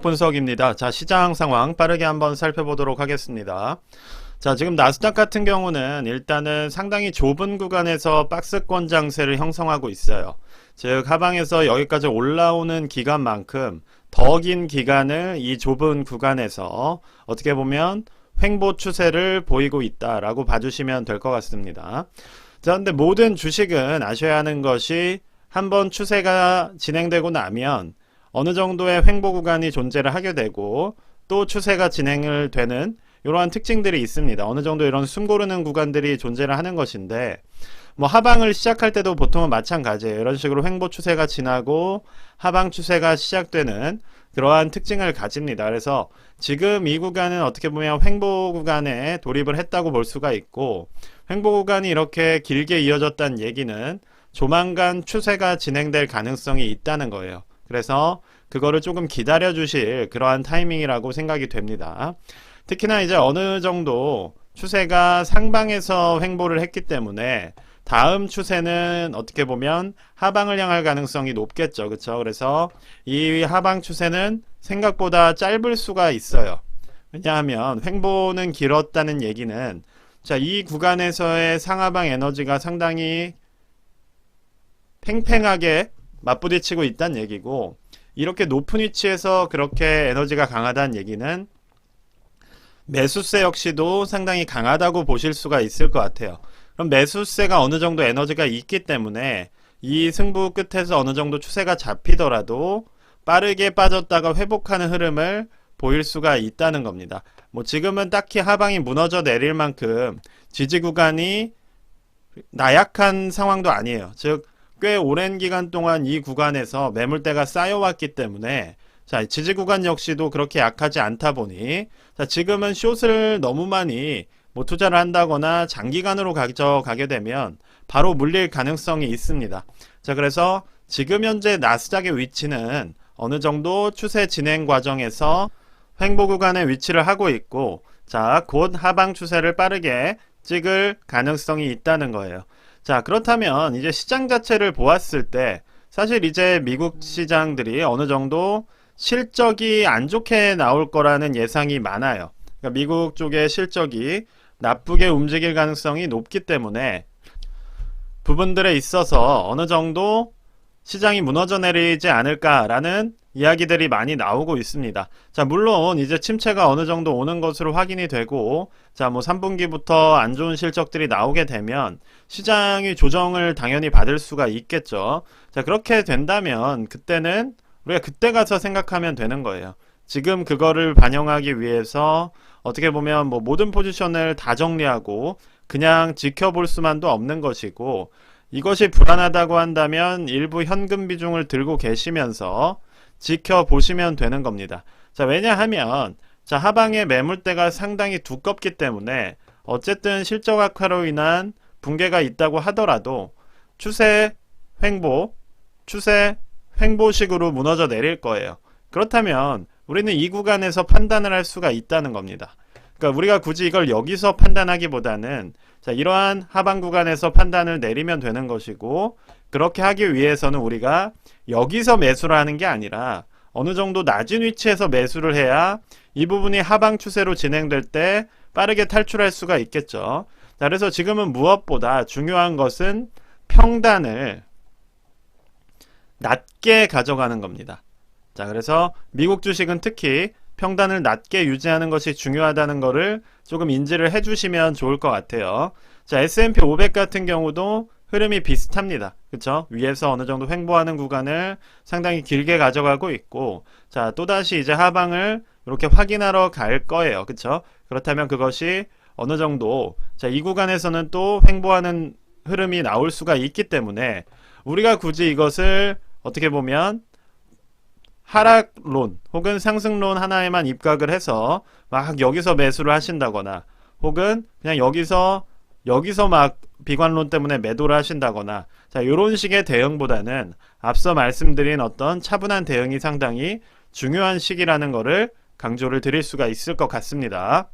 분석입니다. 자, 시장 상황 빠르게 한번 살펴보도록 하겠습니다. 자, 지금 나스닥 같은 경우는 일단은 상당히 좁은 구간에서 박스권 장세를 형성하고 있어요. 즉, 하방에서 여기까지 올라오는 기간만큼 더 긴 기간을 이 좁은 구간에서 어떻게 보면 횡보 추세를 보이고 있다라고 봐주시면 될 것 같습니다. 자, 근데 모든 주식은 아셔야 하는 것이 한번 추세가 진행되고 나면 어느 정도의 횡보 구간이 존재를 하게 되고 또 추세가 진행을 되는 이러한 특징들이 있습니다. 어느 정도 이런 숨고르는 구간들이 존재를 하는 것인데 뭐 하방을 시작할 때도 보통은 마찬가지예요. 이런 식으로 횡보 추세가 지나고 하방 추세가 시작되는 그러한 특징을 가집니다. 그래서 지금 이 구간은 어떻게 보면 횡보 구간에 돌입을 했다고 볼 수가 있고, 횡보 구간이 이렇게 길게 이어졌다는 얘기는 조만간 추세가 진행될 가능성이 있다는 거예요. 그래서 그거를 조금 기다려 주실 그러한 타이밍이라고 생각이 됩니다. 특히나 이제 어느 정도 추세가 상방에서 횡보를 했기 때문에 다음 추세는 어떻게 보면 하방을 향할 가능성이 높겠죠. 그렇죠? 그래서 이 하방 추세는 생각보다 짧을 수가 있어요. 왜냐하면 횡보는 길었다는 얘기는 자, 이 구간에서의 상하방 에너지가 상당히 팽팽하게 맞부딪히고 있다는 얘기고, 이렇게 높은 위치에서 그렇게 에너지가 강하다는 얘기는 매수세 역시도 상당히 강하다고 보실 수가 있을 것 같아요. 그럼 매수세가 어느 정도 에너지가 있기 때문에 이 승부 끝에서 어느 정도 추세가 잡히더라도 빠르게 빠졌다가 회복하는 흐름을 보일 수가 있다는 겁니다. 뭐 지금은 딱히 하방이 무너져 내릴 만큼 지지 구간이 나약한 상황도 아니에요. 즉 꽤 오랜 기간 동안 이 구간에서 매물대가 쌓여왔기 때문에 자, 지지 구간 역시도 그렇게 약하지 않다 보니 자, 지금은 숏을 너무 많이 뭐 투자를 한다거나 장기간으로 가져가게 되면 바로 물릴 가능성이 있습니다. 자, 그래서 지금 현재 나스닥의 위치는 어느 정도 추세 진행 과정에서 횡보 구간에 위치를 하고 있고, 자, 곧 하방 추세를 빠르게 찍을 가능성이 있다는 거예요. 자, 그렇다면 이제 시장 자체를 보았을 때 사실 이제 미국 시장들이 어느 정도 실적이 안 좋게 나올 거라는 예상이 많아요. 그러니까 미국 쪽의 실적이 나쁘게 움직일 가능성이 높기 때문에 부분들에 있어서 어느 정도 시장이 무너져 내리지 않을까라는 이야기들이 많이 나오고 있습니다. 자, 물론 이제 침체가 어느 정도 오는 것으로 확인이 되고, 자, 뭐 3분기부터 안 좋은 실적들이 나오게 되면 시장이 조정을 당연히 받을 수가 있겠죠. 자, 그렇게 된다면 그때는 우리가 그때 가서 생각하면 되는 거예요. 지금 그거를 반영하기 위해서 어떻게 보면 뭐 모든 포지션을 다 정리하고 그냥 지켜볼 수만도 없는 것이고, 이것이 불안하다고 한다면 일부 현금 비중을 들고 계시면서 지켜보시면 되는 겁니다. 자, 왜냐하면 자, 하방의 매물대가 상당히 두껍기 때문에 어쨌든 실적 악화로 인한 붕괴가 있다고 하더라도 추세 횡보식으로 무너져 내릴 거예요. 그렇다면 우리는 이 구간에서 판단을 할 수가 있다는 겁니다. 그러니까 우리가 굳이 이걸 여기서 판단하기보다는 자, 이러한 하방 구간에서 판단을 내리면 되는 것이고, 그렇게 하기 위해서는 우리가 여기서 매수를 하는 게 아니라 어느 정도 낮은 위치에서 매수를 해야 이 부분이 하방 추세로 진행될 때 빠르게 탈출할 수가 있겠죠. 자, 그래서 지금은 무엇보다 중요한 것은 평단을 낮게 가져가는 겁니다. 자, 그래서 미국 주식은 특히 평단을 낮게 유지하는 것이 중요하다는 것을 조금 인지를 해주시면 좋을 것 같아요. 자, S&P 500 같은 경우도 흐름이 비슷합니다. 그쵸? 위에서 어느 정도 횡보하는 구간을 상당히 길게 가져가고 있고, 자, 또다시 이제 하방을 이렇게 확인하러 갈 거예요. 그쵸? 그렇다면 그것이 어느 정도, 자, 이 구간에서는 또 횡보하는 흐름이 나올 수가 있기 때문에 우리가 굳이 이것을 어떻게 보면 하락론 혹은 상승론 하나에만 입각을 해서 막 여기서 매수를 하신다거나 혹은 그냥 여기서 막 비관론 때문에 매도를 하신다거나, 자, 이런 식의 대응보다는 앞서 말씀드린 어떤 차분한 대응이 상당히 중요한 시기라는 것을 강조를 드릴 수가 있을 것 같습니다.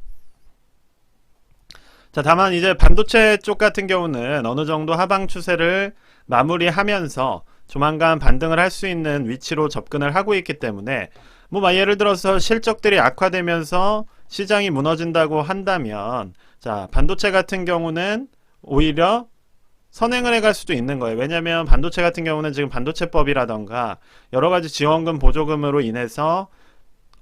자, 다만 이제 반도체 쪽 같은 경우는 어느 정도 하방 추세를 마무리하면서 조만간 반등을 할 수 있는 위치로 접근을 하고 있기 때문에 뭐 예를 들어서 실적들이 악화되면서 시장이 무너진다고 한다면, 자, 반도체 같은 경우는 오히려 선행을 해갈 수도 있는 거예요. 왜냐하면 반도체 같은 경우는 지금 반도체법이라던가 여러 가지 지원금, 보조금으로 인해서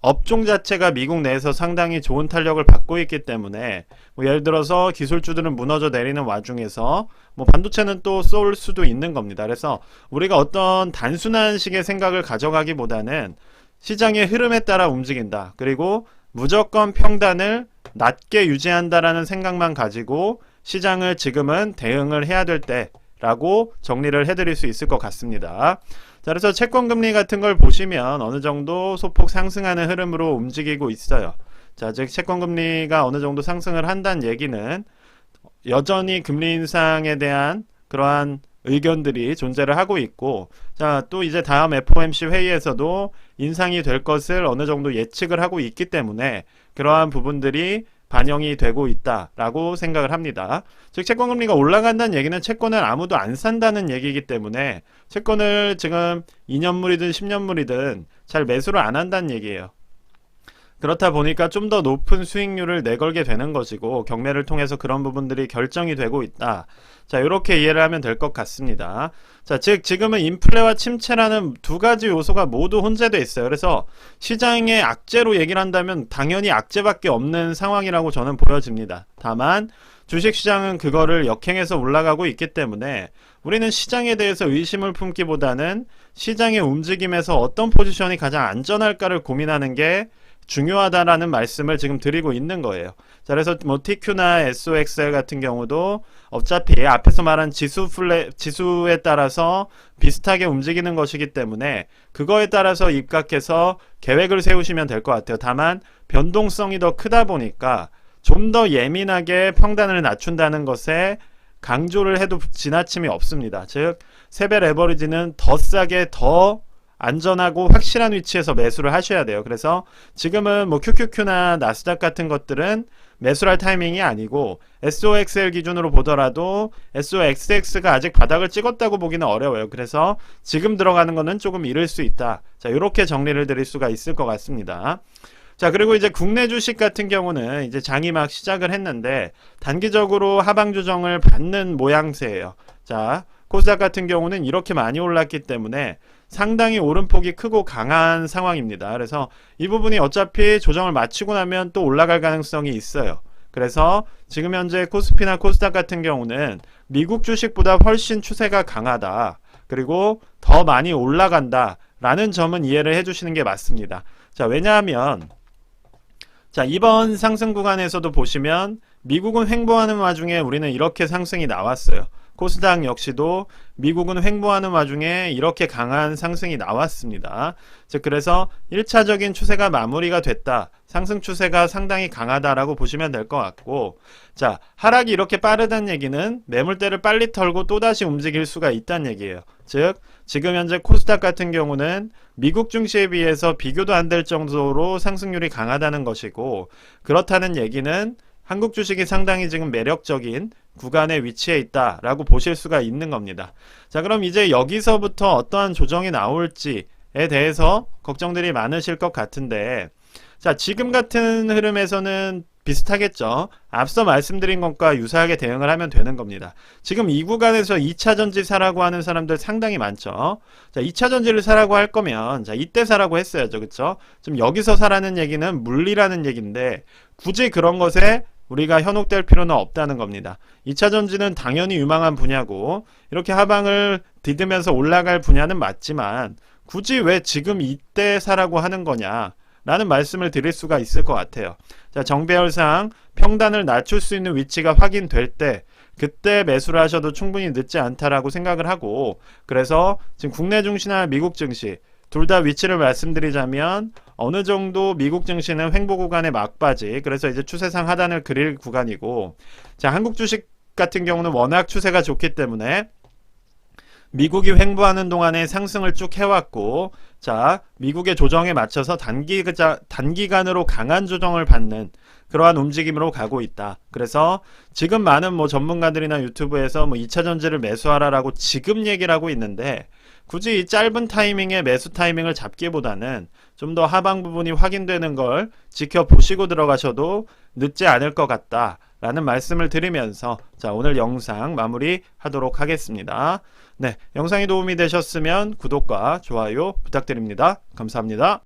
업종 자체가 미국 내에서 상당히 좋은 탄력을 받고 있기 때문에, 뭐 예를 들어서 기술주들은 무너져 내리는 와중에서 뭐 반도체는 또 쏠 수도 있는 겁니다. 그래서 우리가 어떤 단순한 식의 생각을 가져가기보다는 시장의 흐름에 따라 움직인다. 그리고 무조건 평단을 낮게 유지한다라는 생각만 가지고 시장을 지금은 대응을 해야 될 때라고 정리를 해드릴 수 있을 것 같습니다. 자, 그래서 채권금리 같은 걸 보시면 어느 정도 소폭 상승하는 흐름으로 움직이고 있어요. 자, 즉 채권금리가 어느 정도 상승을 한다는 얘기는 여전히 금리 인상에 대한 그러한 의견들이 존재를 하고 있고, 자, 또 이제 다음 FOMC 회의에서도 인상이 될 것을 어느 정도 예측을 하고 있기 때문에 그러한 부분들이 반영이 되고 있다라고 생각을 합니다. 즉 채권금리가 올라간다는 얘기는 채권을 아무도 안 산다는 얘기이기 때문에 채권을 지금 2년물이든 10년물이든 잘 매수를 안 한다는 얘기예요. 그렇다 보니까 좀 더 높은 수익률을 내걸게 되는 것이고, 경매를 통해서 그런 부분들이 결정이 되고 있다. 자, 이렇게 이해를 하면 될 것 같습니다. 자, 즉 지금은 인플레와 침체라는 두 가지 요소가 모두 혼재되어 있어요. 그래서 시장의 악재로 얘기를 한다면 당연히 악재밖에 없는 상황이라고 저는 보여집니다. 다만 주식시장은 그거를 역행해서 올라가고 있기 때문에 우리는 시장에 대해서 의심을 품기보다는 시장의 움직임에서 어떤 포지션이 가장 안전할까를 고민하는 게 중요하다라는 말씀을 지금 드리고 있는 거예요. 자, 그래서 뭐 TQ나 SOXL 같은 경우도 어차피 앞에서 말한 지수에 따라서 비슷하게 움직이는 것이기 때문에 그거에 따라서 입각해서 계획을 세우시면 될 것 같아요. 다만 변동성이 더 크다 보니까 좀 더 예민하게 평단을 낮춘다는 것에 강조를 해도 지나침이 없습니다. 즉 세배 레버리지는 더 싸게 더 안전하고 확실한 위치에서 매수를 하셔야 돼요. 그래서 지금은 뭐 QQQ나 나스닥 같은 것들은 매수할 타이밍이 아니고 SOXL 기준으로 보더라도 SOXX가 아직 바닥을 찍었다고 보기는 어려워요. 그래서 지금 들어가는 거는 조금 이를 수 있다. 자, 이렇게 정리를 드릴 수가 있을 것 같습니다. 자, 그리고 이제 국내 주식 같은 경우는 이제 장이 막 시작을 했는데 단기적으로 하방 조정을 받는 모양새예요. 자, 코스닥 같은 경우는 이렇게 많이 올랐기 때문에 상당히 오름폭이 크고 강한 상황입니다. 그래서 이 부분이 어차피 조정을 마치고 나면 또 올라갈 가능성이 있어요. 그래서 지금 현재 코스피나 코스닥 같은 경우는 미국 주식보다 훨씬 추세가 강하다. 그리고 더 많이 올라간다 라는 점은 이해를 해주시는 게 맞습니다. 자, 왜냐하면 자, 이번 상승 구간에서도 보시면 미국은 횡보하는 와중에 우리는 이렇게 상승이 나왔어요. 코스닥 역시도 미국은 횡보하는 와중에 이렇게 강한 상승이 나왔습니다. 즉 그래서 1차적인 추세가 마무리가 됐다. 상승 추세가 상당히 강하다라고 보시면 될 것 같고, 자, 하락이 이렇게 빠르다는 얘기는 매물대를 빨리 털고 또다시 움직일 수가 있다는 얘기예요. 즉 지금 현재 코스닥 같은 경우는 미국 증시에 비해서 비교도 안 될 정도로 상승률이 강하다는 것이고, 그렇다는 얘기는 한국 주식이 상당히 지금 매력적인 구간에 위치해 있다라고 보실 수가 있는 겁니다. 자, 그럼 이제 여기서부터 어떠한 조정이 나올지에 대해서 걱정들이 많으실 것 같은데, 자, 지금 같은 흐름에서는 비슷하겠죠. 앞서 말씀드린 것과 유사하게 대응을 하면 되는 겁니다. 지금 이 구간에서 2차 전지 사라고 하는 사람들 상당히 많죠. 자, 2차 전지를 사라고 할 거면 자, 이때 사라고 했어야죠. 그쵸? 좀 여기서 사라는 얘기는 물리라는 얘기인데 굳이 그런 것에 우리가 현혹될 필요는 없다는 겁니다. 2차 전지는 당연히 유망한 분야고 이렇게 하방을 디디면서 올라갈 분야는 맞지만 굳이 왜 지금 이때 사라고 하는 거냐 라는 말씀을 드릴 수가 있을 것 같아요. 자, 정배열상 평단을 낮출 수 있는 위치가 확인될 때 그때 매수를 하셔도 충분히 늦지 않다라고 생각을 하고, 그래서 지금 국내 증시나 미국 증시 둘 다 위치를 말씀드리자면 어느 정도 미국 증시는 횡보 구간의 막바지, 그래서 이제 추세상 하단을 그릴 구간이고, 자, 한국 주식 같은 경우는 워낙 추세가 좋기 때문에 미국이 횡보하는 동안에 상승을 쭉 해왔고, 자, 미국의 조정에 맞춰서 단기간으로 강한 조정을 받는 그러한 움직임으로 가고 있다. 그래서 지금 많은 뭐 전문가들이나 유튜브에서 뭐 2차 전지를 매수하라라고 지금 얘기를 하고 있는데 굳이 이 짧은 타이밍에 매수 타이밍을 잡기보다는 좀 더 하방 부분이 확인되는 걸 지켜보시고 들어가셔도 늦지 않을 것 같다 라는 말씀을 드리면서 자, 오늘 영상 마무리하도록 하겠습니다. 네, 영상이 도움이 되셨으면 구독과 좋아요 부탁드립니다. 감사합니다.